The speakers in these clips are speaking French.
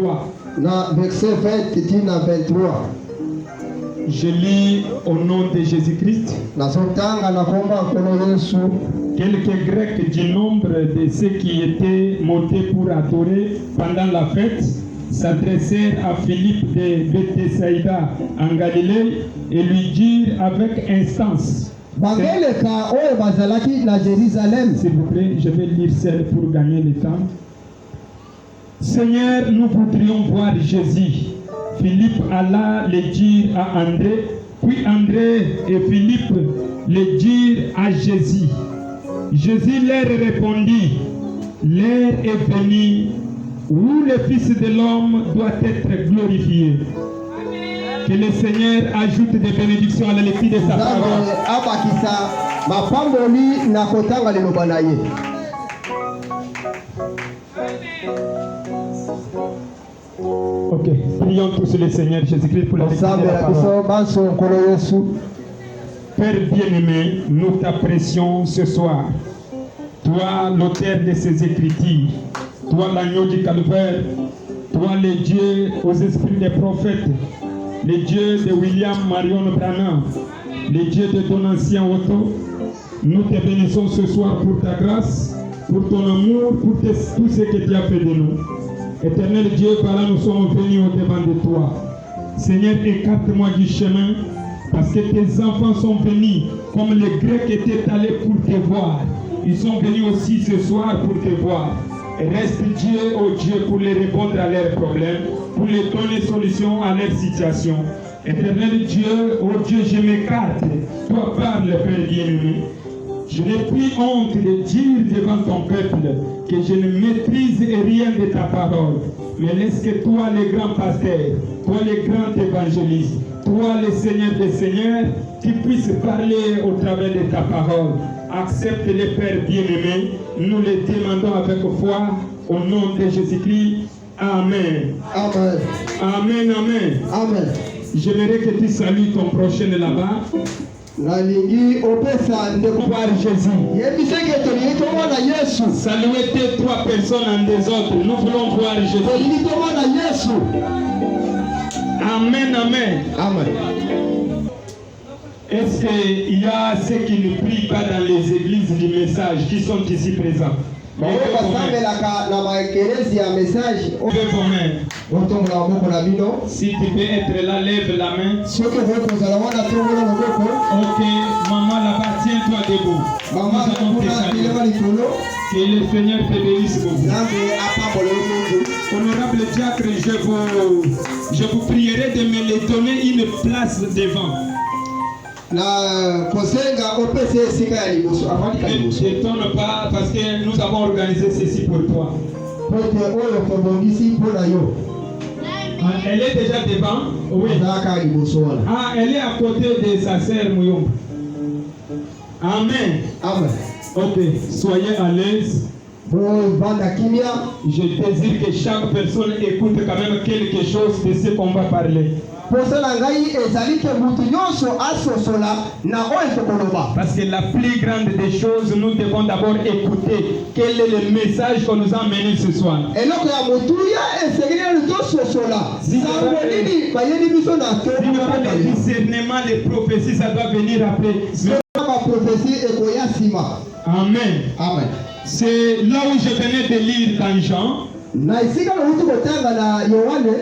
23. Na verset 20 na 23. Je lis au nom de Jésus-Christ. Nazotanga na komba mkono Yesu. Quelques Grecs du nombre de ceux qui étaient montés pour adorer pendant la fête s'adressèrent à Philippe de Bethsaïda en Galilée et lui dirent avec instance. Bangeleka oyo bazalaki na Jérusalem. S'il vous plaît, je vais lire celle pour gagner le temps. Seigneur, nous voudrions voir Jésus. Philippe alla le dire à André, puis André et Philippe le dirent à Jésus. Jésus leur répondit, l'heure est venue où le Fils de l'homme doit être glorifié. Que le Seigneur ajoute des bénédictions à la lecture de sa parole. Abakisa mapamboli na kotanga liloba na ye. Ok, prions tous le Seigneur Jésus-Christ pour la lecture de la parole. Père bien-aimé, nous t'apprécions ce soir. Toi, l'auteur de ces écritures, toi, l'agneau du calvaire, toi, le Dieu aux esprits des prophètes, le Dieu de William Marion Branham, le Dieu de ton ancien Otto, nous te bénissons ce soir pour ta grâce, pour ton amour, pour tout ce que tu as fait de nous. Éternel Dieu, par là nous sommes venus au-devant de toi. Seigneur, écarte-moi du chemin, parce que tes enfants sont venus, comme les Grecs étaient allés pour te voir. Ils sont venus aussi ce soir pour te voir. Et reste Dieu, oh Dieu, pour les répondre à leurs problèmes, pour les donner solution à leur situation. Éternel Dieu, oh Dieu, je m'écarte. Toi parle, Père bien-aimé. Je n'ai plus honte de dire devant ton peuple que je ne maîtrise rien de ta parole. Mais laisse que toi, le grand pasteur, toi, le grand évangéliste, toi, le Seigneur des Seigneurs, tu puisses parler au travers de ta parole. Accepte les Pères bien-aimés. Nous les demandons avec foi au nom de Jésus-Christ. Amen. Amen. Amen, amen. Amen. J'aimerais que tu salues ton prochain là-bas. Nalingi opesa ndeko Voir Jésus. Yebiseke tolito na Yesu. Saluez tes trois personnes en désordre. Nous voulons voir Jésus. Tolito na Yesu. Amen, amen. Amen. Est-ce qu'il y a ceux qui ne prient pas dans les églises du message qui sont ici présents? Levez vos mains. Si tu peux être là, lève la main. Ok, maman là-bas, tiens-toi debout. Maman, que le Seigneur te bénisse beaucoup. Honorable diacre, je vous prierai de me les donner une place devant. Ne t'étonne pas parce que nous avons organisé ceci pour toi. Elle est déjà devant. Oui. Ah, elle est à côté de sa sœur Mouyombe. Amen. Amen. Ok, soyez à l'aise. Je désire que chaque personne écoute quand même quelque chose de ce qu'on va parler. Parce que la plus grande des choses, nous devons d'abord écouter quel est le message qu'on nous a amené ce soir. Si nous avons le discernement, les prophéties, ça doit venir après. Amen. Amen. C'est là où je venais de lire dans Jean.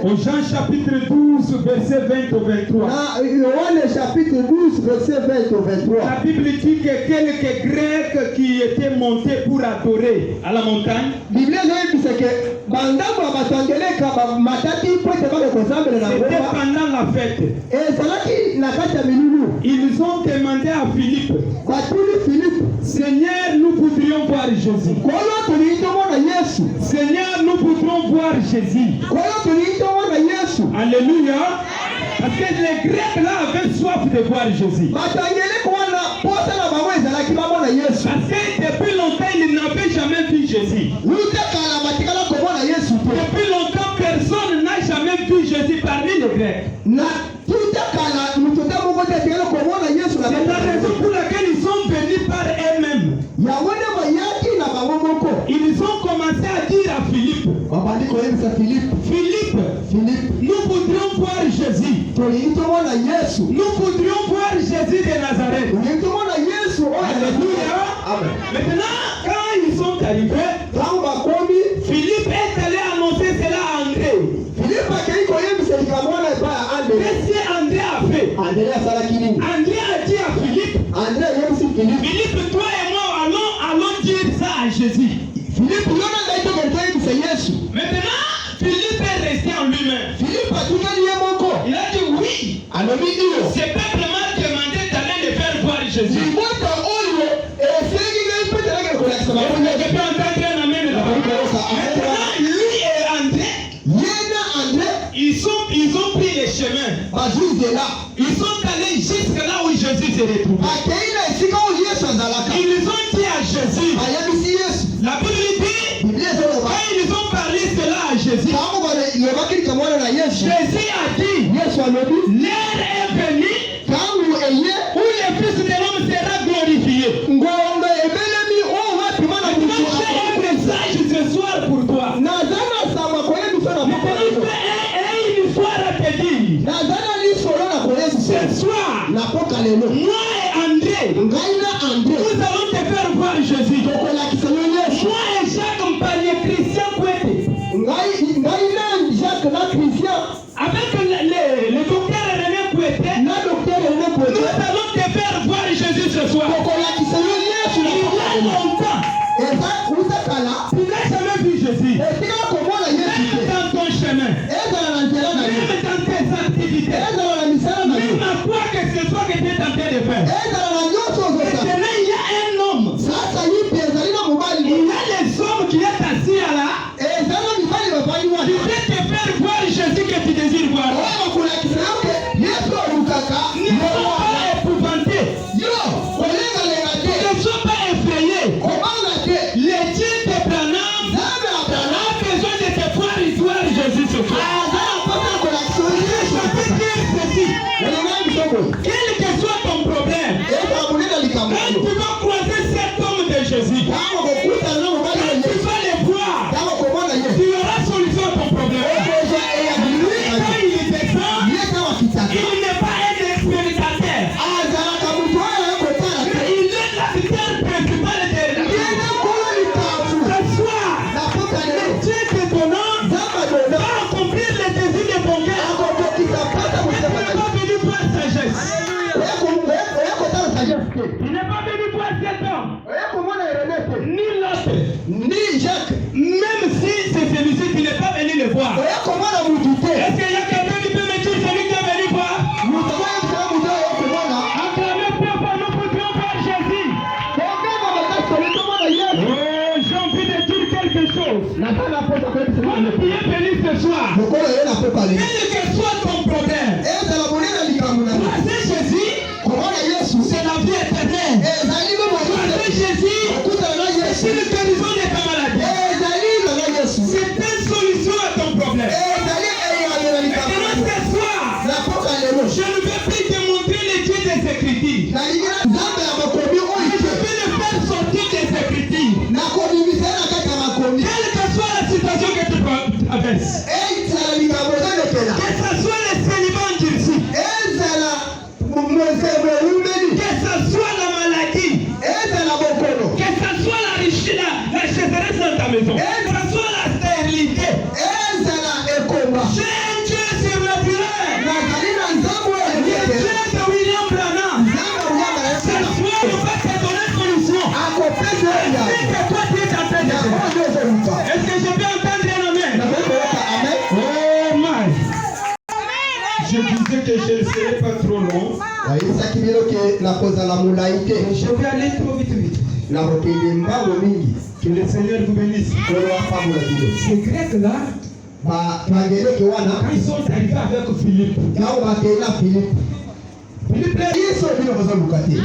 Au Jean chapitre 12, verset 20 au 23. La Bible dit que quelques Grecs qui étaient montés pour adorer à la montagne, c'était pendant la fête. Ils ont demandé à Philippe, Seigneur, nous voudrions voir Jésus. Seigneur, nous voudrons voir Jésus. Alléluia. Parce que les Grecs là avaient soif de voir Jésus. Parce que depuis longtemps, ils n'avaient jamais vu Jésus. Depuis longtemps, personne n'a jamais vu Jésus parmi les Grecs. C'est la raison pour laquelle ils sont venus par eux-mêmes. Ils ont commencé à dire à Philippe, Philippe, Nous voudrions voir Jésus de Nazareth. Alléluia. Maintenant, quand ils sont arrivés, Philippe est allé annoncer cela à André. Qu'est-ce que André a fait? André a dit à Philippe, Philippe, toi et moi, allons dire ça à Jésus. Maintenant, Philippe est resté en lui-même. Il a dit oui. Ce peuple m'a demandé d'aller le faire voir Jésus. Je peux entendre un amen là-bas. Maintenant, lui et André, ils ont pris les chemins. Ils sont allés jusque là où Jésus se retrouvait. Ils ont dit à Jésus, la Bible dit, quand ils ont parlé cela à Jésus, Jésus a dit, l'heure est venue où le Fils de l'homme sera glorifié. J'ai un message ce soir pour toi. Une histoire à te dire. Ce soir, moi et André, nous allons te faire voir Jésus. Moi et Jacques Mpanye Christian Kouete, avec le docteur René Kouete, nous allons te faire voir Jésus ce soir. Il y a longtemps, tu n'as jamais vu Jésus. Même dans ton chemin, même dans tes activités, même à quoi que ce soit que tu es tenté de faire. Maintenant, il y a un homme. Il y a les hommes qui est assis là. Tu peux te faire voir Jésus que tu désires voir. Ne sois pas épouvanté. Ne sois pas effrayé. Les dieux de Branham a besoin de te voir Jésus ce soir. Je peux dire ceci. Quel que soit ton problème, quand tu vas croiser cet homme de Jésus, quand tu vas le voir, tu auras solution à ton problème. Lui, quand il descend, il n'est pas un expérimentateur. Il est l'acteur principal de la vie. Ce soir, le Dieu te donnant va accomplir les désirs de ton cœur. Il n'est pas venu voir sagesse. Il n'est pas venu voir cet homme. Ni l'autre. Ni Jacques. Même si c'est celui-ci qui n'est pas venu le voir. Est-ce qu'il y a quelqu'un qui peut me dire celui qui est venu voir? Acclamez très fort, nous voudrions voir Jésus. Oh, j'ai envie de dire quelque chose. Comme tu es venu ce soir, quel que soit ton problème, croiser Jésus, c'est la vie éternelle. Croiser Jésus, c'est une guérison de ta maladie. C'est une solution à ton problème. Maintenant, ce soir, je ne vais plus te montrer les dieux des Écritures. Je vais le faire sortir des Écritures. Quelle que soit la situation que tu traverses, que ce soit le célibat endurci, que ce soit la maladie, que ce soit la richesse, la chasseresse dans ta maison, que ce soit la stérilité, j'ai un Dieu surnaturel, le Dieu de William Branham. Ce soir, on va te donner solution. Est-ce que toi tu es en train de faire? Est-ce que je peux entendre un amen? Oh my! Je disais que je ne serai pas trop long. Je vais aller trop vite. Que le Seigneur vous bénisse. Ces Grecs-là, quand ils sont arrivés avec Philippe, Philippe l'a dit,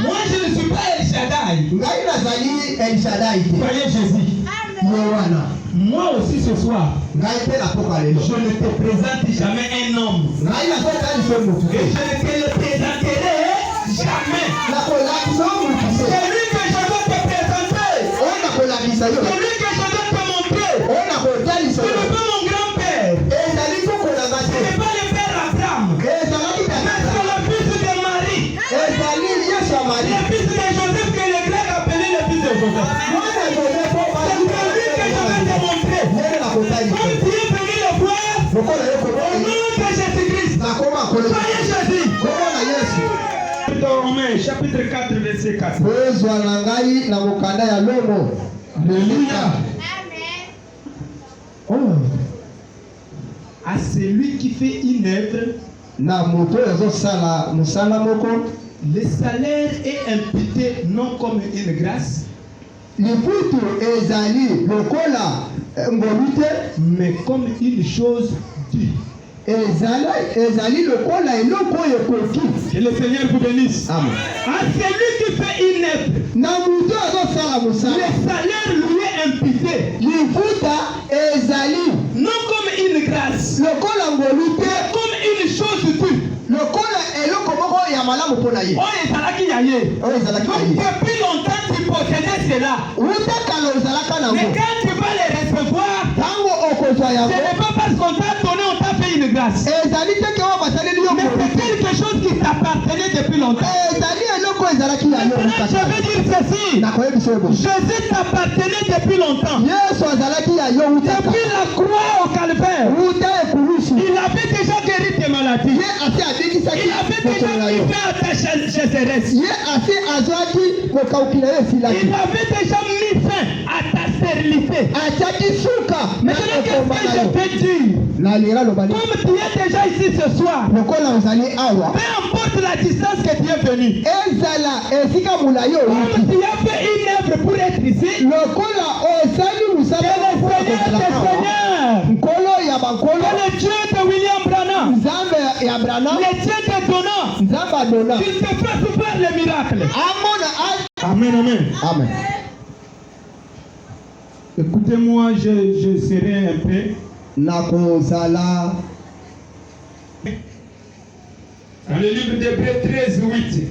moi je ne suis pas El Shaddai. Voyez Jésus. Moi aussi ce soir, je ne te présente jamais un homme. Et je ne te le présenterai jamais. Celui que je veux te présenter, celui que je veux te montrer, ce n'est pas mon grand-père, ce n'est pas le père Abraham, ce n'est chapitre 4, verset 4. Alléluia. Oh. À celui qui fait une œuvre, le salaire est imputé non comme une grâce, mais comme une chose due. Que le Seigneur vous bénisse. Amen. À celui qui fait une œuvre, le salaire lui est imputé non comme une grâce, mais comme une chose due. Oh, depuis longtemps tu possédais cela, mais quand tu vas les recevoir, ce n'est pas parce qu'on t'a donné, on t'a fait une grâce, mais c'est quelque chose qui t'appartenait depuis longtemps. Je veux dire ceci, Jésus t'appartenait depuis longtemps, depuis la croix au calvaire. Il avait déjà guéri tes maladies, il avait déjà mis fin à ta sécheresse, il avait déjà mis fin à ta stérilité. Maintenant, qu'est-ce que je peux dire? Comme tu es déjà ici ce soir, peu importe la distance que tu es venu, comme tu as fait une œuvre pour être ici, que le Seigneur te Seigneur, que le Dieu de William Branham, le Dieu de Donat, qu'il te fasse faire le miracle. Amen, amen. Amen. Écoutez-moi, je serai un peu. Dans le livre d'Hébreux 13:8.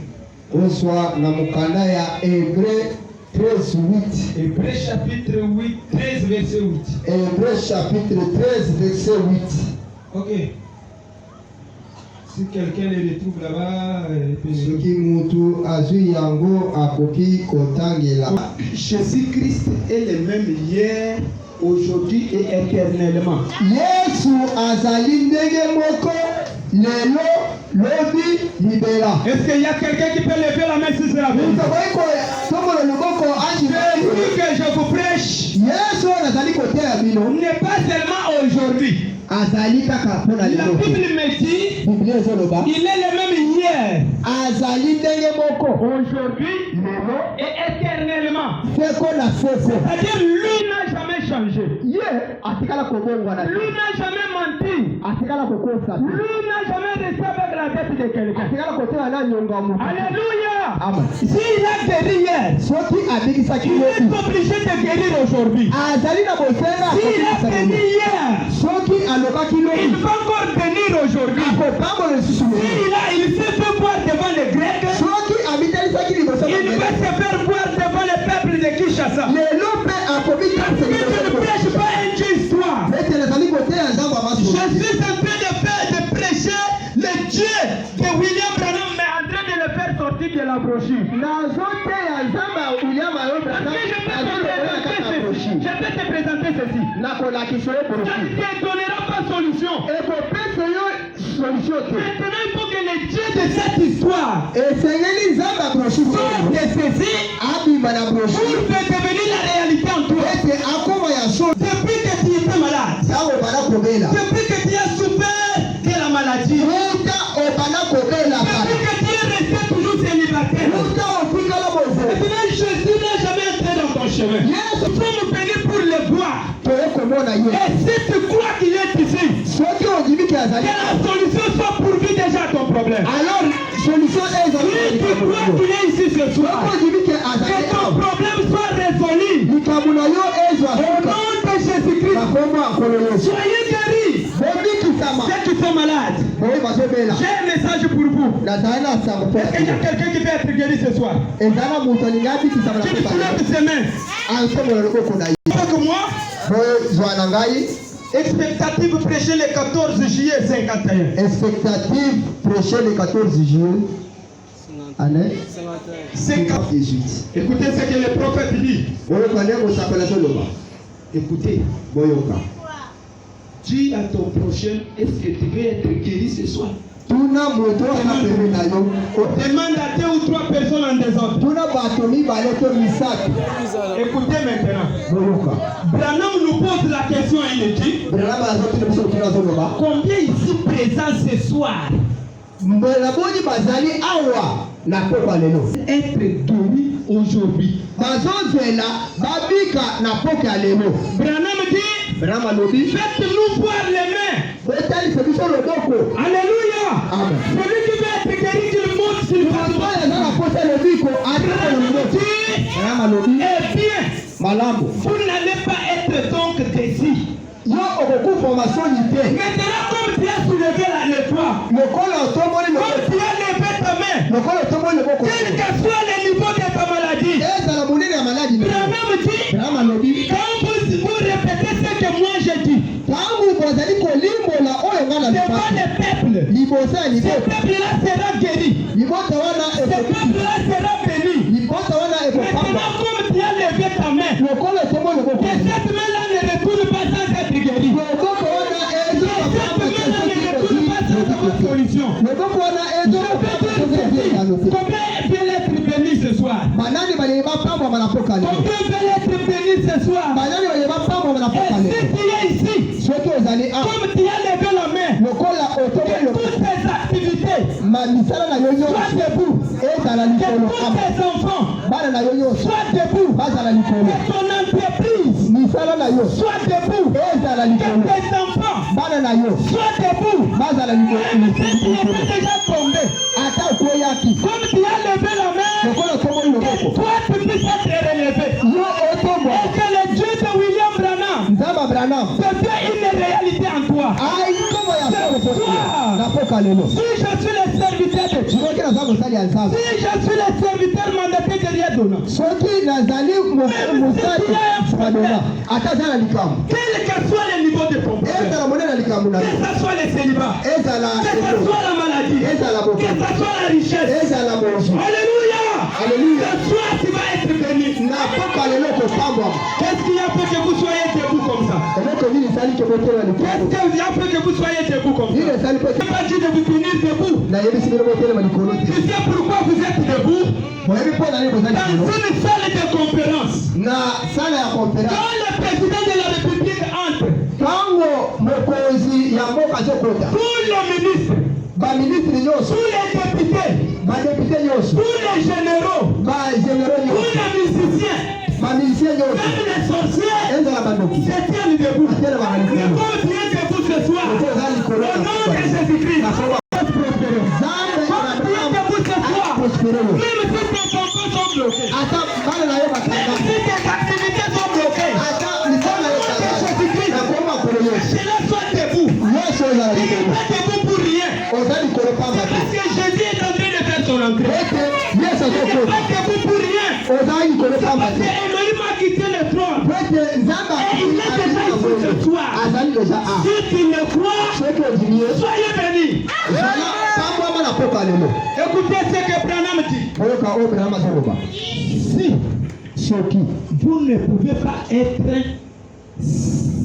Hébreux chapitre 8, 13, verset 8. Hébreux chapitre 13, verset 8. Ok. Si quelqu'un le retrouve là-bas, Jésus-Christ est le même hier, aujourd'hui et éternellement. Yesu azali ndenge moko lelo lobi libera. Est-ce qu'il y a quelqu'un qui peut lever la main sur cela? C'est lui que je vous prêche. Yesu azali kote ya bino. N'est pas seulement aujourd'hui. Azali kaka pona La lelo. Bible me dit, il est le même hier, azali ndenge moko aujourd'hui et éternellement. C'est-à-dire lui n'a jamais changé. Ye atikala kobongwa na. Lui n'a jamais menti. Atikala kokosa. Lui n'a jamais resté avec la tête de quelqu'un. Atikala kote na nyonga mu. Alléluia. Amen. S'il a guéri hier, Soki abikisa il kilobi. est obligé de guérir aujourd'hui. Azali na bosenga. S'il a guéri hier, Soki aloka kilobi. il va encore venir aujourd'hui. Il s'est fait boire devant les Grecs. Il va se faire boire devant le peuple de Kinshasa. Tu ne prêches pas une histoire. Je suis en train de prêcher le Dieu de William Branham, mais en train de le faire sortir de la brochure. Je vais te présenter ceci. Ça ne te donnera pas solution. Maintenant, il faut que le Dieu de cette histoire soit saisi pour devenir la réalité en toi. Depuis que tu étais malade, depuis que tu as souffert de la maladie, depuis que tu es resté toujours célibataire, maintenant Jésus n'a jamais entré dans ton chemin. Il faut me venir pour le voir. Et si tu crois qu'il est ici, que la solution soit pourvue déjà à ton problème. Alors, si tu crois qu'il est ici ce soir, que ton problème soit résolu. Au nom de Jésus-Christ, soyez guéris. Ceux qui sont malades, j'ai un message pour vous. Est-ce qu'il y a quelqu'un qui peut être guéri ce soir? Qui soulève ses mains. Avec moi, expectative prêcher le 14 juillet 51. Expectative prêcher le 14 juillet. Année 58. Écoutez ce que le prophète dit. Écoutez. Dis à ton prochain, est-ce que tu veux être guéri ce soir? Demande à 2 ou 3 personnes en désordre. Écoutez maintenant. Branham nous pose la question et il dit combien ici présents ce soir être guéri aujourd'hui? Branham dit faites-nous voir les mains. Alléluia. Amen. Celui qui veut être guéri, qu'il monte s'il passe. Eh bien, vous n'allez pas être donc déçu. Maintenant, comme tu as soulevé l'étoile, comme tu as levé ta main, quel que soit le niveau de ta maladie, Branham dit, quand vous répétez ce que moi j'ai dit, devant le peuple, ce peuple-là sera guéri, ce peuple-là sera béni. Maintenant, comme tu as levé ta main, que cette main-là ne retourne pas sans être guérie. Solution. Combien veulent être bénis ce soir? Combien veulent être bénis ce soir? Et si tu es ici, comme tu as levé la main, que toutes tes activités soient debout, que tous tes enfants soient debout, que ton entreprise soit debout, que tes enfants soient debout. Même si tu n'es pas déjà tombé, comme tu as levé la main, que toi tu puisses être relevé. Et que le Dieu de William Branham devient une réalité en toi. Si je suis le serviteur de Dieu, si je suis le serviteur mandaté de Dieu, quel que soit le niveau de ton problème, que ce soit le célibat, que ce soit la maladie, que ce soit la richesse, alléluia, ce soir tu vas être béni. Qu'est-ce qui a fait que vous soyez debout comme ça? Qu'est-ce qui a fait que vous soyez debout comme ça? Je n'ai pas dit de vous tenir debout. Tu sais pourquoi vous êtes debout? Dans une salle de conférence, quand le président de la République entre, tous les ministres, tous les députés, tous les généraux, tous les musiciens, même les sorciers, se tiennent debout. Et comme tu es debout ce soir, au nom de Jésus-Christ, comme tu es debout ce soir, même si tes enfants sont bloqués, même si tes activités sont bloquées, au nom de Jésus-Christ, cela soit debout. Il n'est pas debout pour rien. Parce que Jésus est en train de faire son entrée. Il n'est pas debout pour rien. Parce qu'Elohim a quitté le trône. Et il est déjà ici ce soir. Si tu me crois, soyez bénis. Écoutez ce que Branham dit. Si vous ne pouvez pas être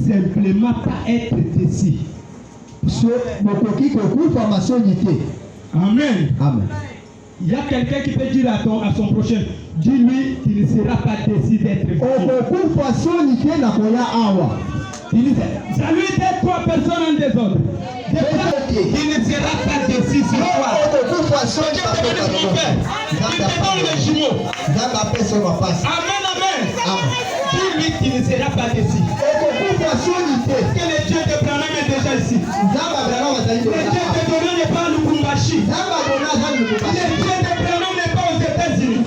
simplement pas être déçu. Amen. Amen. Il y a quelqu'un qui peut dire à son prochain, dis-lui qu'il ne sera pas déçu d'être béni. Salut tes 3 personnes en désordre. Il ne sera pas déçu ce soir. Il te donne le jumeau. Amen, amen. Dis-lui qu'il ne sera pas déçu. Parce que le Dieu de Branham est déjà ici. Le Dieu de Branham n'est pas à Lubumbashi. Le Dieu de Branham n'est pas aux États-Unis. Le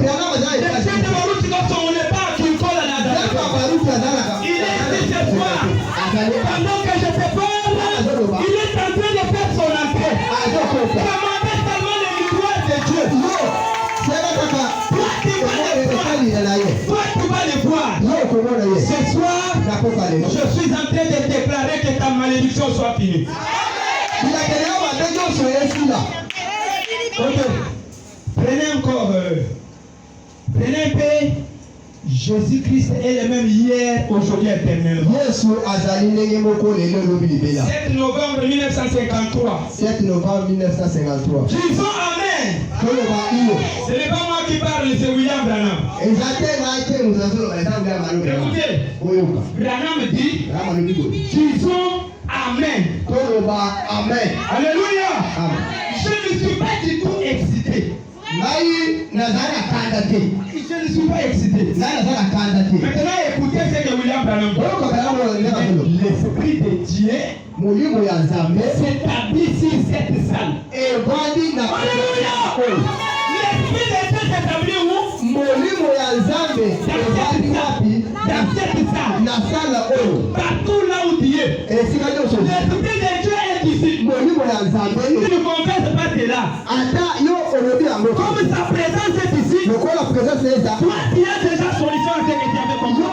Dieu de Baruch Goson n'est pas à Kinkola là-bas. Il est ici ce soir. Pendant que je te parle, il est en train de faire son entrée. Commandez seulement le miroir de Dieu. Toi, tu vas le voir. Ce soir, je suis en train de déclarer que ta malédiction soit finie. Ok. Prenez encore. Prenez un peu. Jésus-Christ est le même hier, aujourd'hui, éternellement. 7 novembre 1953. 7 novembre 1953. Disons Amen. Ce n'est pas moi qui parle, c'est William Branham. Écoutez, Branham dit, disons Amen. Amen. Alléluia. Amen. Je ne suis pas du tout excité. Je ne suis pas excité. Maintenant, écoutez ce que William Branham dit. L'Esprit de Dieu s'établit sur cette salle. Alléluia. L'Esprit de Dieu s'établit où? Dans cette salle. Partout là où tu es. L'Esprit de Dieu est ici. Tu ne confesses pas de là. Comme sa présence est ici, toi tu as déjà solution à ce que tu avais compris.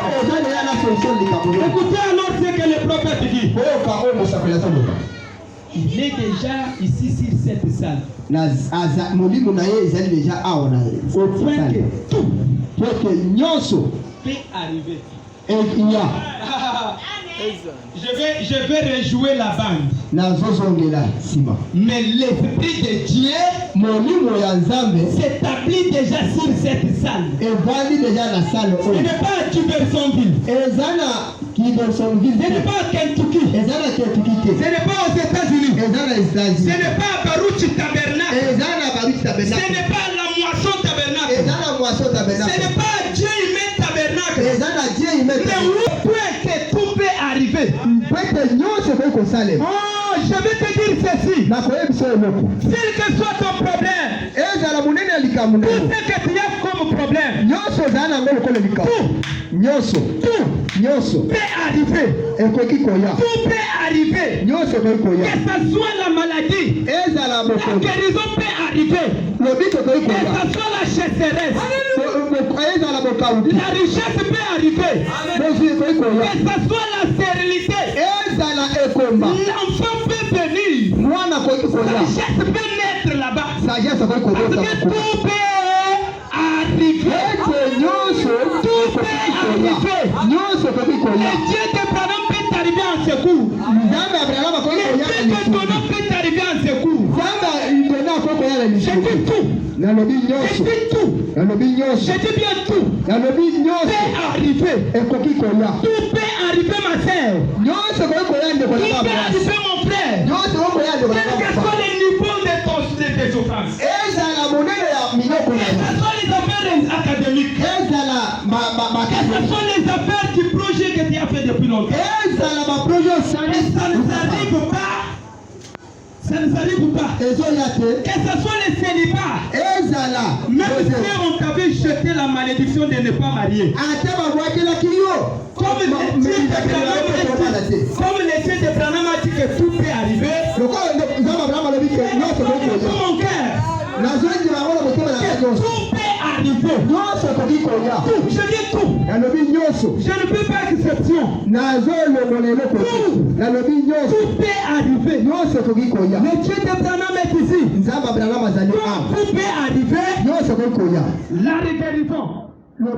Écoutez alors ce que le prophète dit. Il est déjà ici sur cette salle. Au point que tout peut arriver. Je vais rejouer la bande. Mais l'Esprit de Dieu s'établit déjà sur cette salle. Ce n'est pas à Tibersonville. Ce n'est pas à Kentucky. Ce n'est pas aux États-Unis. Ce n'est pas à Baruch Tabernacle. Ce n'est pas à la Moisson Tabernacle. Ce n'est pas à Dieu Humain Tabernacle. Mais où que tout peut arriver. Oh, je vais te dire ceci. Quel que soit ton problème, tout ce que tu as comme problème, tout peut arriver. Tout peut arriver. Que ce soit la maladie, la guérison peut arriver. Que ce soit la chasseresse, la richesse peut arriver. Que ce soit la stérilité, l'enfant peut venir. La richesse peut naître là-bas. Parce que tout peut arriver. Tout peut arriver. Le Dieu de Branham peut arriver en secours. Le Dieu de Branham peut arriver en secours. Je dis tout. Je dis tout. Je dis bien tout. Peut arriver. Tout peut arriver ma soeur. Tout peut arriver mon frère. Quel que soit le niveau de tes souffrances. Quelles sont les affaires académiques. Quelles sont les affaires du projet que tu as fait depuis longtemps. Et ça ne s'arrive pas. Ça ne s'arrive pas. Que ce soit les célibats. Même si on t'avait jeté la malédiction de ne pas marier. Comme le Dieu de Branham a dit que tout peut arriver. Mon cœur. Tout peut arriver. Tout. Je dis tout. Je ne peux pas exception. Tout peut arriver. Le Dieu de Branham est ici. Tout peut arriver. La guérison, la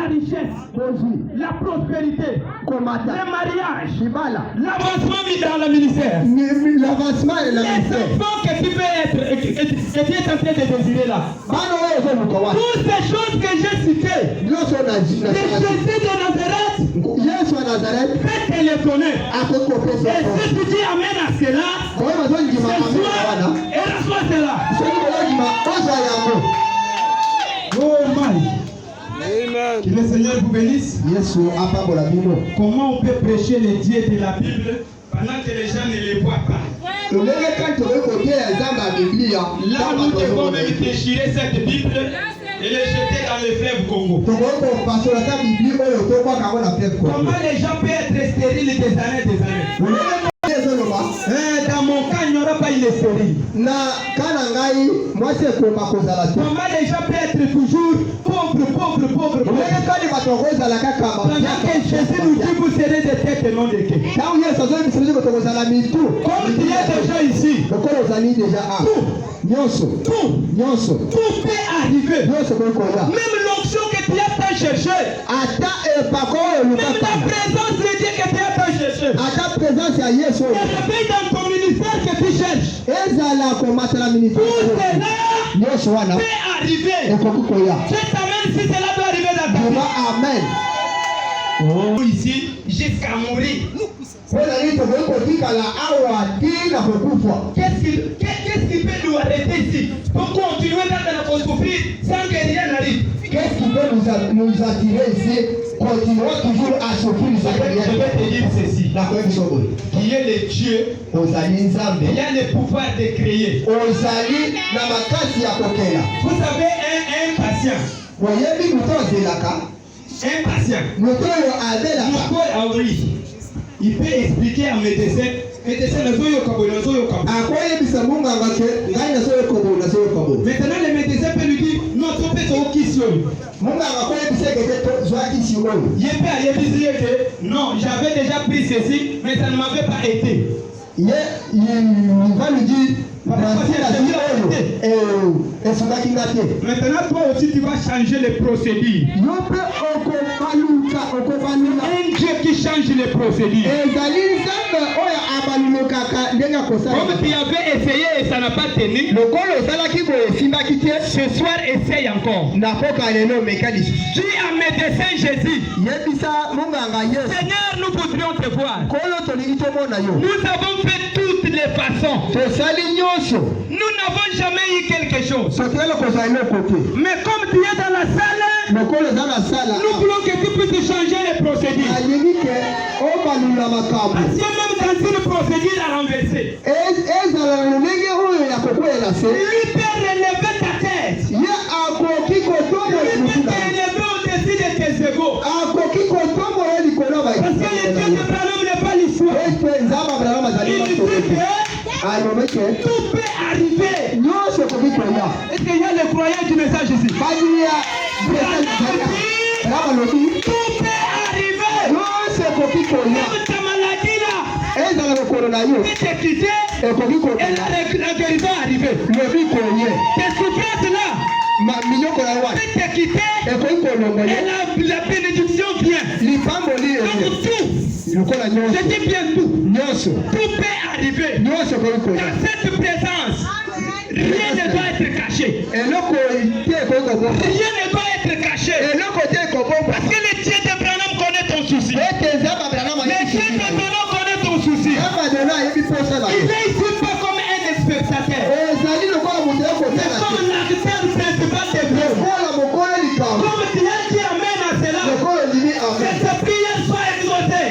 richesse, la prospérité, le mariage, l'avancement dans le ministère, les enfants que tu peux être, que tu es en train de désirer là. Toutes ces choses que j'ai citées, le Jésus de Nazareth peut te les donner. Et si tu dis Amen à cela, et reçois cela. Oh my. Amen. Que le Seigneur vous bénisse. Comment on peut prêcher les dieux de la Bible pendant que les gens ne les voient pas? Là, nous devons même déchirer cette Bible et les jeter dans le fleuve Congo. Comment les gens peuvent être stériles des années et des années? Dans mon cas, il n'y aura pas une stérile. Comment les gens peuvent être toujours pauvres. Pendant que Jésus nous dit vous serez des têtes et non des quais. Comme il y a des gens ici. Tout peut arriver. Même l'onction que tu as tant chercher. Même la présence de Dieu que tu as cherché. Le réveil dans ton ministère que tu cherches. Tout cela peut arriver. Juste amen si cela doit arriver dans ta vie. Amen. Ici jusqu'à mourir. Qu'est-ce qui peut nous arrêter ici? Pour continuer dans la souffrir sans que rien n'arrive. Qu'est-ce qui peut nous attirer ici? Continuons toujours à souffrir sans que rien n'arrive. Je vais te dire ceci. Qui est le Dieu, il a le pouvoir de créer. Vous savez, un patient. Il peut expliquer à un médecin. Maintenant le médecin peut lui dire non, tu peux te question. Non, j'avais déjà pris ceci, mais ça ne m'avait pas été. Il va lui dire maintenant toi aussi tu vas changer les procédures. Un Dieu qui change les procédures. Comme tu avais essayé et ça n'a pas tenu, ce soir essaye encore. Dis à médecin Jésus, Seigneur, nous voudrions te voir. Nous avons fait toutes les façons. Nous n'avons jamais eu quelque chose. Mais comme tu es dans la salle, nous voulons que tu puisses changer les procédures. Parce que même dans une procédure à renverser, lui peut relever ta tête. Lui peut te relever au-dessus de tes égaux. Parce que le Dieu d'Abraham n'est pas l'histoire. Il dit que tout peut arriver. Est-ce qu'il y a le croyant du message ici? Tout peut arriver. Même ta maladie là, peut te quitter et la guérison est arrivée. Tes souffrances là, peut te quitter et la bénédiction vient. Comme tout, je dis bien tout. Tout peut arriver. Dans cette présence, rien ne doit être caché. Rien ne doit être caché. Parce que le Dieu d'Abraham connaît ton souci. Le Dieu d'Abraham connaît ton souci. Il est ici pas comme un spectateur. Mais comme l'acteur principal des vœux. Comme tu as dit amen à cela. Que cette prière soit exaucée.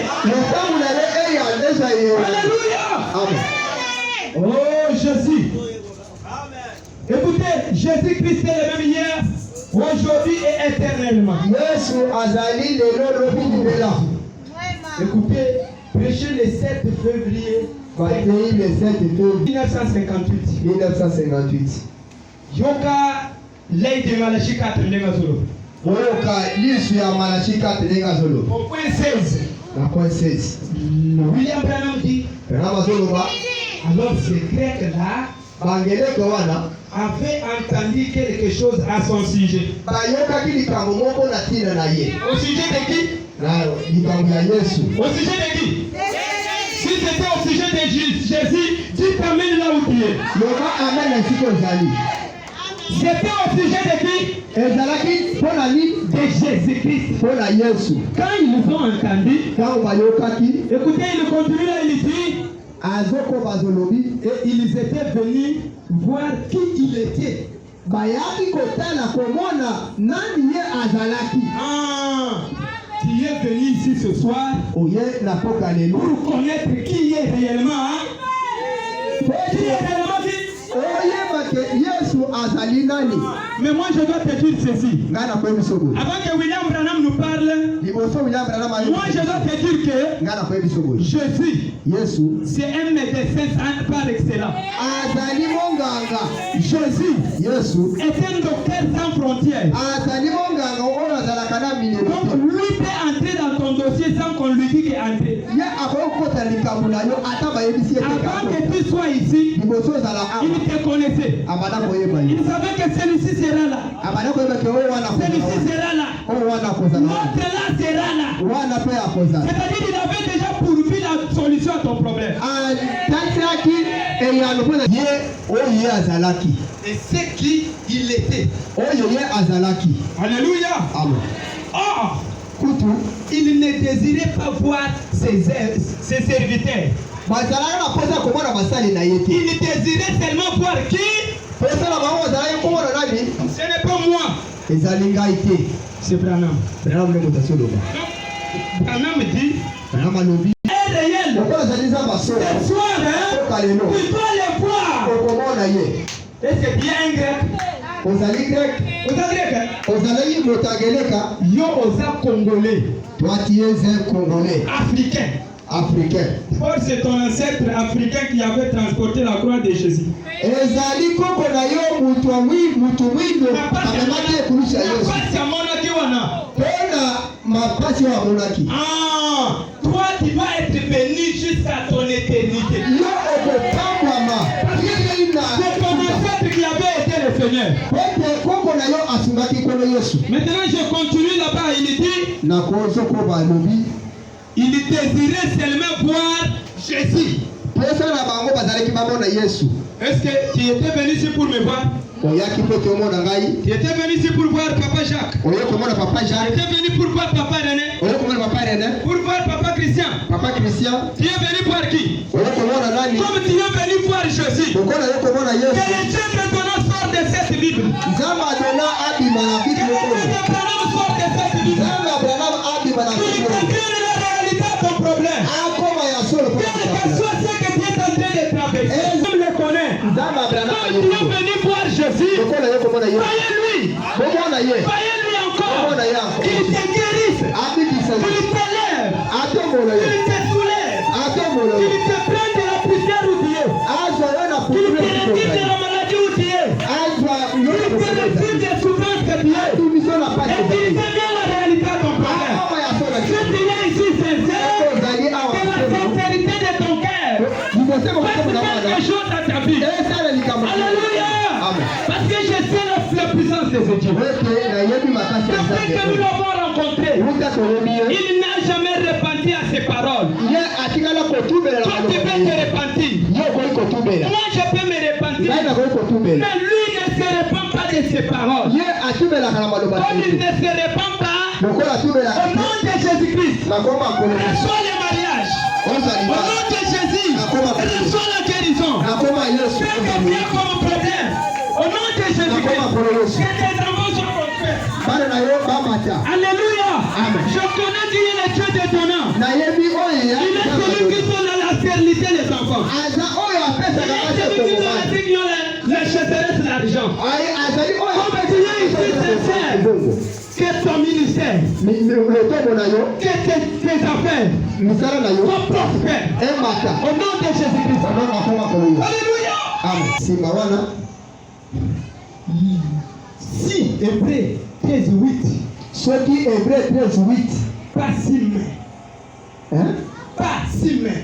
Alléluia. Oh Jésus. Écoutez, Jésus-Christ est le même hier, aujourd'hui et éternellement. Écoutez, prêchez le 7 février 1958. Yoka l'œil de Malachi 4 Ndengazolo. Au point 16. William Branham dit, alors ce grec-là avait entendu quelque chose à son sujet. Au sujet de qui? Au sujet de qui? Si c'était au sujet de Jésus, dis amen là où tu es. C'était au sujet de qui? De Jésus-Christ. Quand ils ont entendu, écoutez, il continue là, il dit, et ils étaient venus voir qui il était. Tu es venu ici ce soir pour connaître qui est réellement. Qui est réellement qui? Mais moi je dois te dire ceci. Avant que William Branham nous parle, moi je dois te dire que Jésus, c'est un médecin par excellence. Jésus est un docteur sans frontières. Donc lui peut entrer dans ton dossier sans qu'on lui dise qu'il est entré. Avant que tu sois ici, il te connaissait. Il savait que celui-ci sera là. Celui-ci sera là. L'autre là sera là. C'est-à-dire qu'il avait déjà pourvu la solution à ton problème. Et c'est qui il était. Alléluia. Oh, il ne désirait pas voir ses serviteurs. Il désirait seulement voir qui? Ce n'est pas moi. C'est Branham. Branham dit est réel. Ce soir, tu dois le voir. Et c'est bien un grec. Yo osa congolais. Toi tu es un Congolais. Africain. Paul c'est ton ancêtre africain qui avait transporté la croix de Jésus. Toi tu vas être béni jusqu'à ton éternité. C'est ton ancêtre qui avait été le Seigneur. Maintenant je continue là-bas, il dit il désirait seulement voir Jésus. Est-ce que tu étais venu ici pour me voir? Tu étais venu ici pour voir Papa Jacques. Tu étais venu pour voir Papa René. Pour voir Papa Christian. Tu es venu voir qui? Comme tu es venu voir Jésus. Que le Dieu de ton nom sort de cette Bible. Que le Dieu de ton nom sort de cette Bible. Qu'il comprenne la réalité de ton problème. Quelle soit ce que tu es en train de traverser. Tu le connais. Comme tu es venu voir Jésus, voyez-lui. Voyez-lui encore. Qu'il te guérisse. Qu'il te lève. Qu'il te soulève. Qu'il te prenne de la poussière où tu es. Qu'il te retire de la maladie où tu es. Qu'il te retire des souffrances que tu es. Et qu'il te met la réalité de ton problème. Si tu es ici sincère, que la sincérité de ton cœur fasse quelque chose dans ta vie. Alléluia. Parce que je sais la puissance de ce Dieu. Depuis que nous l'avons rencontré, il n'a jamais repenti à ses paroles. Toi, tu peux te repentir. Moi, je peux me repentir. Mais lui ne se repent pas de ses paroles. Comme il ne se repent pas, au nom de Jésus-Christ, reçois le mariage. Au nom de Jésus, reçois la guérison. Fais que tu as comme problème. Au nom de Jésus-Christ, que tes enfants soient prospères. Alléluia. Je connais Dieu le Dieu de ton nom. Il est celui qui donne la stérilité des enfants. Il est celui qui donne la trignon, la chasseresse, l'argent. Comme tu es ici sincère, que ton ministère, que tes affaires soient prospères. Au nom de Jésus-Christ. Alléluia. Si Hébreu 13:8. Pas si mais. Pas si mais.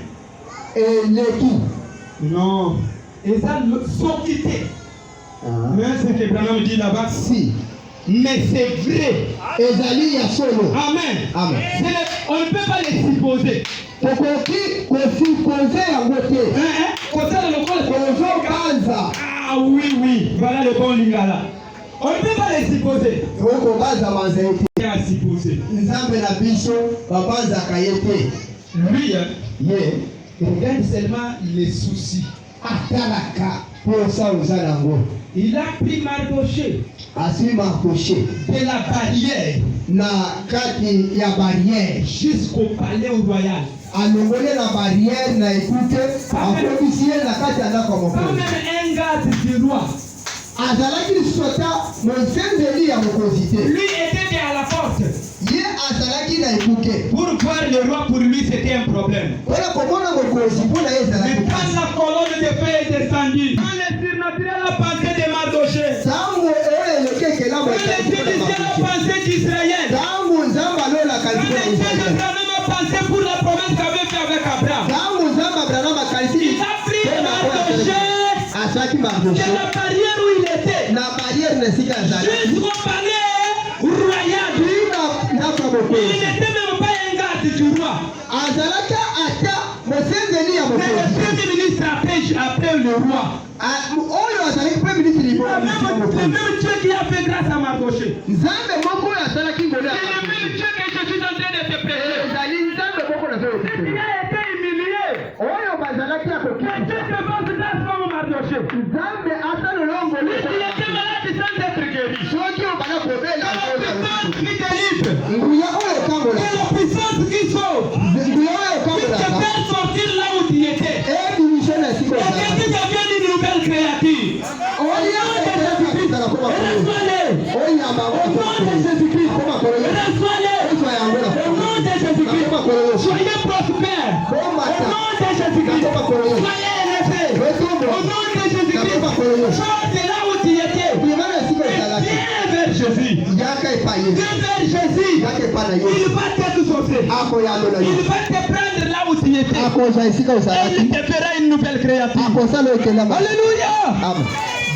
Non. Et ça, sont quittés. Mais ce que Branham dit là-bas, si. Mais c'est vrai. Amen. On ne peut pas les supposer. Ah oui. Voilà le bon lingala. On ne peut pas les supposer. À supposer. Lui, regarde seulement les soucis. Il a pris Mardoché de la barrière jusqu'au palais royal. Pas même un garde du roi. Lui était à la porte. Pour voir le roi, pour lui, c'était un problème. Mais quand la colonne de feu est descendue, quand le surnaturel a pensé de Mardoché, quand le judiciaire a pensé d'Israël, quand le chef de Branham asaki Mardoché que la barrière où il était na barrière nesika azalaki jusqu'au palais royal na il n'était même pas un garde du roi azalaka ata mosenzeli ya mais le mokonzi premier ministre appelle le roi oyo azalaki premier ministre liboso le même Dieu qui a fait grâce à Mardoché nzambe moko oyo asalaki ngolo c'est le même Dieu que je suis en train de te prêcher ezali nzambe moko nazo il a été humilié oyo bazalaki ya mais Dieu te passe grâce comme Mardoché nzambe ata lolongolo il était malade sans être guéri soki obana kobela puissance qui délivre nguya oyo okambola c'est la puissance qui sauve nguya oyo qui te okambolaka fait sortir là où tu étais ebimisho na siko et que tu deviens une nouvelle créature oyo reçois-le au nom de Jésus-Christ reçois-le au nom de Jésus-Christ soyez prospères au nom de Jésus-Christ soyez élevés au nom de Jésus-Christ sors de là où tu étais viens vers Jésus viens vers Jésus il va t'exaucer il va te prendre là où tu étais et il te fera une nouvelle créature alléluia.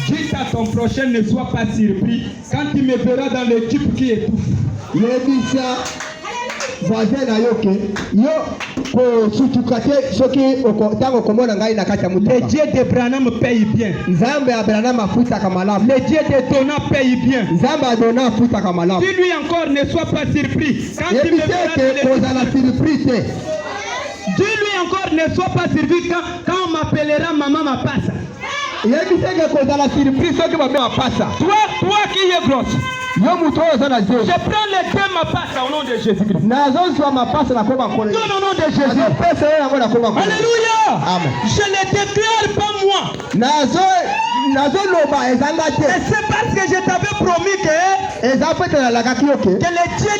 Dis à ton prochain, ne sois pas surpris quand tu me verras dans l'équipe qui étouffe. yebisa voisin na yo ke yo kosutuka te soki ntango okomona ngai na kati ya Le mutuka Dieu d'Abraham paye bien. nzambe ya abraham afutaka malamu Le Dieu de Dona paye bien. nzambe adona afutaka malamu Dis-lui encore, ne sois pas surpris quand tu me yebisa verras eke dans kozala l'équipe. surprise te Dis-lui encore, ne sois pas surpris quand on m'appellera maman ma passe. yebisa eke kozala surprise soki babe apasa Toi qui es grosse, yo moto oyo oza na je je prends le thème ma passe au nom de Jésus-Christ. nazozwa mapasa nakoma nkolo Donne au nom de Jésus. nazopesa yo yango nakoma nkolo Alléluia. Amen. Je ne déclare pas moi. nazoloba ezanga Et te c'est parce que je t'avais promis que eza mpe telalakaki yo ke le Dieu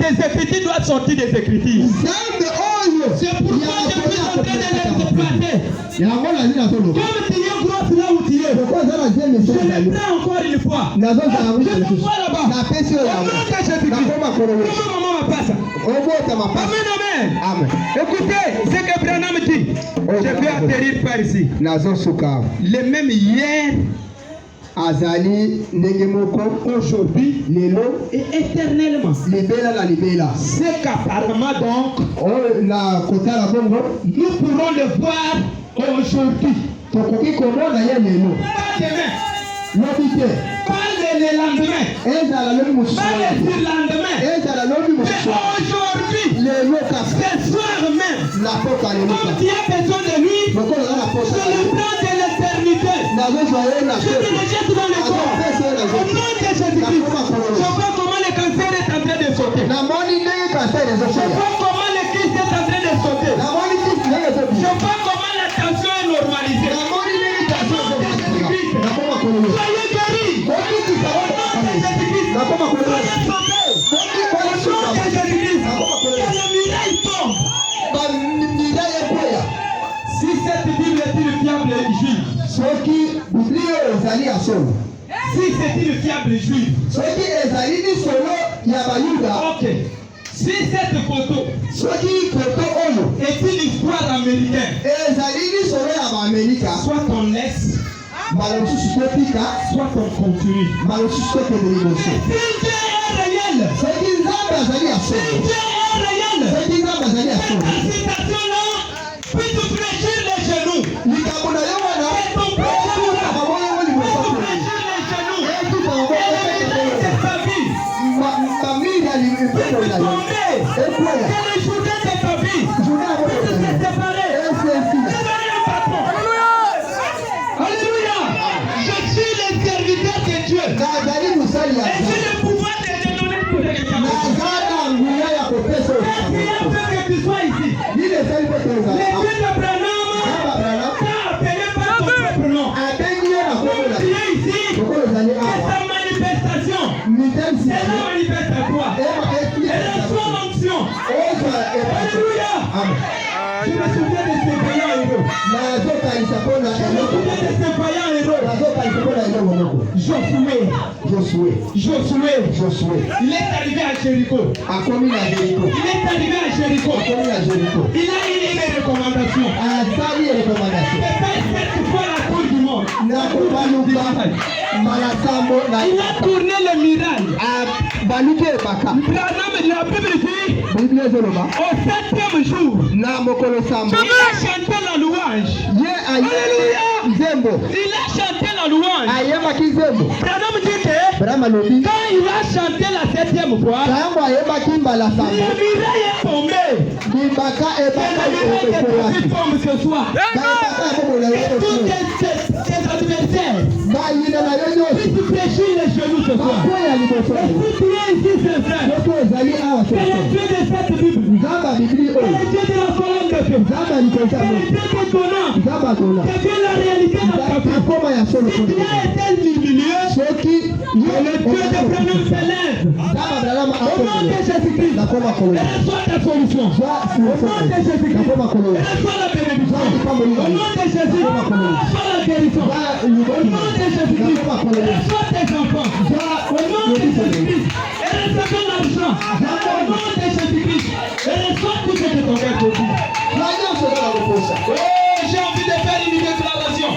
des Écritures doit sortir des Écritures. nzambe oyo C'est pourquoi je suis en train de l'exploiter. yango nazi nazoloba Comme tu es grosse là où tu es, oko oza na je je mesona le prends encore une fois. nazozala Je te vois là-bas. napesi yo Au yango nom de Jésus-Christ. nakoma nkolo yo Comment maman me passe? obota mapasa Amen, amen. amen Écoutez ce que Branham dit. Je vais atterrir par ici. nazosuka Le même hier, azali ndenge moko aujourd'hui lelo et éternellement. libela na libela C'est qu'apparemment donc, oyo na kotala bongo nous pourrons le voir aujourd'hui. tokoki komona ye lelo Pas demain, lobi te pas le lendemain, ezala lobi mosusu pas le surlendemain, ezala lobi mais mosusu aujourd'hui, lelo kasi ce soir même, na poka lelo comme kasi tu as besoin de lui, lokola oza na je posa le prends de l'éternité. nazozwa ye na Je te le jette dans le corps. Au nom de Jésus-Christ, je vois comment le cancer est en train de sauter. namoni ndenge kansere Je ezokoya vois comment le Christ est en train de sauter. namoni kisi ndenge Je ezobima vois comment la tension est normalisée. namoni ndenge kansere ezobima nakoma kololo Soyez guéris. okitisa Au nom de Jésus-Christ, nakoma kololo soyez sauvés. Au nom de Jésus-Christ, que le miracle tombe. bamira ekweya Si cette Bible est une fiable juive, soki biblia oyo ezali ya solo si c'est une fiable juive, soki ezali lisolo ya bayuda ok. Si cette photo soki koto oyo est une histoire américaine, ezali lisolo ya baamerika soit on laisse, mbala mosusu totika soit on continue. mbala mosusu tokende liboso Si Dieu est réel, soki nzambe azali ya si solo Dieu est réel, soki nzambe azali ya cette solo citation-là peut te fléchir les genoux. likambo na yo wana ekutaka maboyongo liboso Fléchir les genoux. ekutaka Et le miracle de ta vie, bamiri ya lipendo na yo tomber. ekweya Que les journées de ta vie, journée ya peut se botokoya séparer. esesila Devenir un patron. Alléluia. Je suis le serviteur de Dieu. nazali mosali ya Et j'ai le pouvoir de te donner tout ce que tu as besoin. naza na nguya ya kopesa Qu'est-ce qui a fait que tu sois ici? nini esali mpe Le tozala Dieu d'Abraham t'a appelé par ton propre nom. abengi ye na kombo na Tu es ici. lokolo ezali C'est awa ta manifestation. mitemi C'est la manifestation. Et la soi onction. ozwa Alléluia. amen Je me souviens de ces vaillants héros. nazokanisa mpona Je me eloko souviens de ces vaillants héros. nazokanisa mpona eloko moko Josué. josue Il est arrivé à Jéricho. akomi na jeriko Il est arrivé à Jéricho. akomi na jeriko Il a eu une recommandation. asali De rekomandation faire cette fois la tour du monde. Il a tourné le miracle. La Bible dit au 7e jour, il a chanté la louange. Alléluia. Il a chanté la louange. Branham dit que quand il a chanté la 7e fois, le miracle est tombé. Et le miracle est tombé ce soir. Et tous tes adversaires, si tu fléchis les genoux ce soir, si tu es ici ce frère, que le Dieu de cette Bible, que le Dieu de la colonne de feu, que le Dieu de ton âme, que Dieu la réalité dans ta vie, si tu as été humilié, que le Dieu de Branham s'élève au nom de Jésus-Christ et reçoit ta solution. Au nom de Jésus-Christ et reçoit la bénédiction. Au nom de Jésus, reçoit la guérison. Au nom de Jésus-Christ, reçoit tes enfants. Au nom de Jésus-Christ, et reçoit l'argent. Au nom de Jésus-Christ, et reçoit tout ce que ton cœur te dit. J'ai envie de faire une déclaration.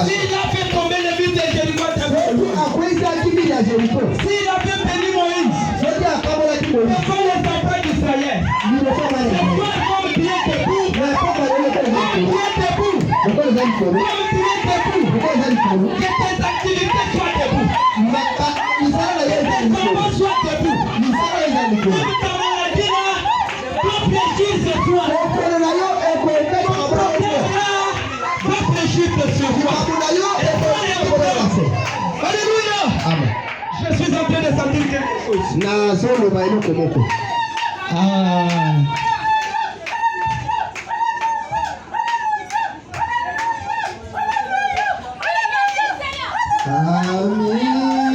S'il a fait tomber le mur de Jéricho, s'il a fait bénir Moïse, devant les enfants d'Israël, comme tu es debout, que tes activités soient debout, que tes combats soient debout, comme ta maladie là, ton péché ce soir, ton problème là, va fléchir ce soir. Alléluia. Amen. Je suis en train de sentir quelque chose.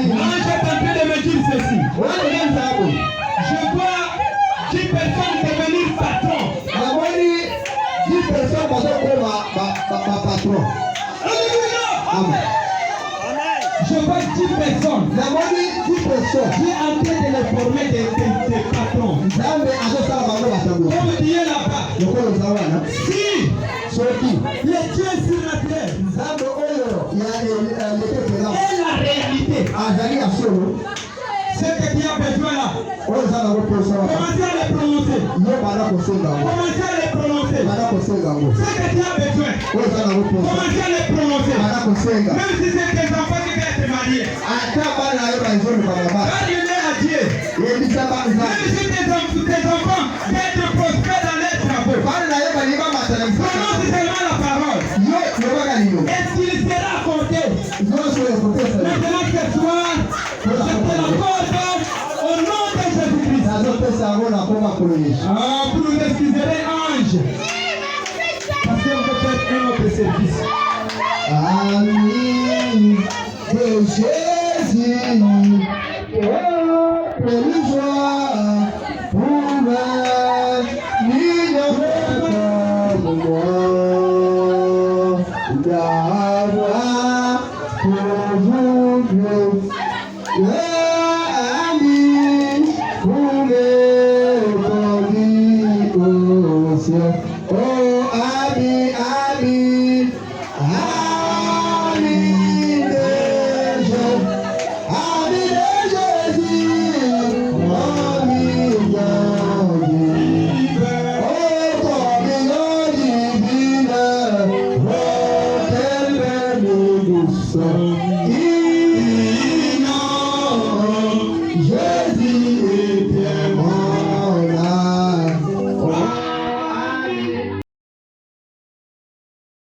Moi, je suis en train de me dire ceci. Je vois 10 personnes devenir patrons. 10 personnes patron. Alléluia. Amen. Je vois 10 personnes. J'ai en train de les former des patrons. Comme dit là-bas. Si les dieux surnaturels et la réalité, ce que tu as besoin là, commencez à les prononcer. Commencez à les prononcer. Ce que tu as besoin, commencez à les prononcer. Même si c'est tes enfants qui viennent te marier. Parle-les à Dieu. Même si tes enfants viennent te prospérer dans les travaux. Prononce seulement la parole. Et qu'il sera accordé. Maintenant ce soir, je te l'accorde au nom de Jésus-Christ. Ah, vous nous excuserez, ange. Parce qu'on peut faire un autre service. Amen. De Jésus, oh, une joie pour moi, comme moi, d'avoir pour vous, ami, pour mes bondis au ciel. Oh, ami, ami. Jésus